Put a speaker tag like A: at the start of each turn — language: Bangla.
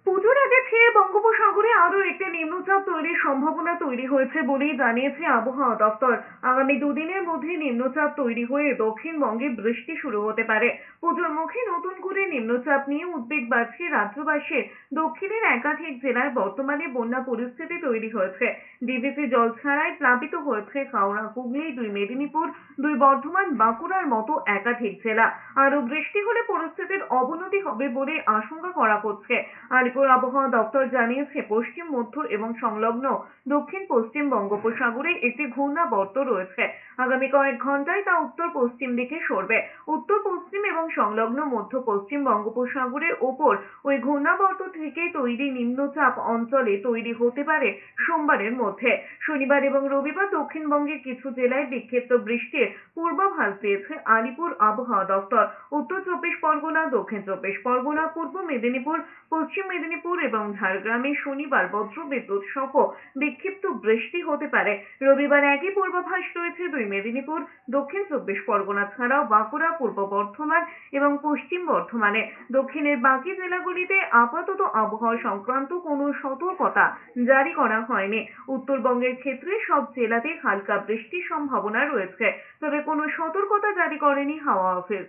A: পুজোর আগে খেয়ে বঙ্গোপসাগরে আরো একটি নিম্নচাপ তৈরির সম্ভাবনা তৈরি হয়েছে বলেই জানিয়েছে আবহাওয়া দপ্তর। আগামী দুদিনের মধ্যে নিম্নচাপ তৈরি হয়ে দক্ষিণবঙ্গে বৃষ্টি শুরু হতে পারে। পুজোর মুখে নতুন করে নিম্নচাপ নিয়ে উদ্বেগ বাড়ছে রাজ্যবাসীর। দক্ষিণের একাধিক জেলায় বর্তমানে বন্যা পরিস্থিতি তৈরি হয়েছে। ডিভিসি জল ছাড়াই প্লাবিত হয়েছে হাওড়া, হুগলি, দুই মেদিনীপুর, দুই বর্ধমান, বাঁকুড়ার মতো একাধিক জেলা। আরো বৃষ্টি হলে পরিস্থিতির অবনতি হবে বলে আশঙ্কা করা হচ্ছে। আলিপুর আবহাওয়া দপ্তর জানিয়েছে, পশ্চিম, মধ্য এবং সংলগ্ন দক্ষিণ পশ্চিম বঙ্গোপসাগরে একটি ঘূর্ণাবর্ত রয়েছে। আগামী কয়েক ঘন্টায় তা উত্তর পশ্চিম দিকে সরবে। উত্তর পশ্চিম এবং সংলগ্ন মধ্য পশ্চিম বঙ্গোপসাগরের ওপর ওই ঘূর্ণাবর্ত থেকে তৈরি নিম্নচাপ অঞ্চলে তৈরি হতে পারে সোমবারের মধ্যে। শনিবার এবং রবিবার দক্ষিণবঙ্গের কিছু জেলায় বিক্ষিপ্ত বৃষ্টির পূর্বাভাস দিয়েছে আলিপুর আবহাওয়া দপ্তর। উত্তর চব্বিশ পরগনা, দক্ষিণ চব্বিশ পরগনা, পূর্ব মেদিনীপুর, পশ্চিম মেদিনীপুর এবং ঝাড়গ্রামে শনিবার বজ্রবিদ্যুৎ সহ বিক্ষিপ্ত বৃষ্টি হতে পারে। রবিবার একই পূর্বাভাস রয়েছে দুই মেদিনীপুর, দক্ষিণ চব্বিশ পরগনা ছাড়াও বাঁকুড়া, পূর্ব বর্ধমান এবং পশ্চিম বর্ধমানে। দক্ষিণের বাকি জেলাগুলিতে আপাতত আবহাওয়া সংক্রান্ত কোনো সতর্কতা জারি করা হয়নি। উত্তরবঙ্গের ক্ষেত্রে সব জেলাতে হালকা বৃষ্টির সম্ভাবনা রয়েছে, তবে কোনো সতর্কতা জারি করেনি হাওয়া অফিস।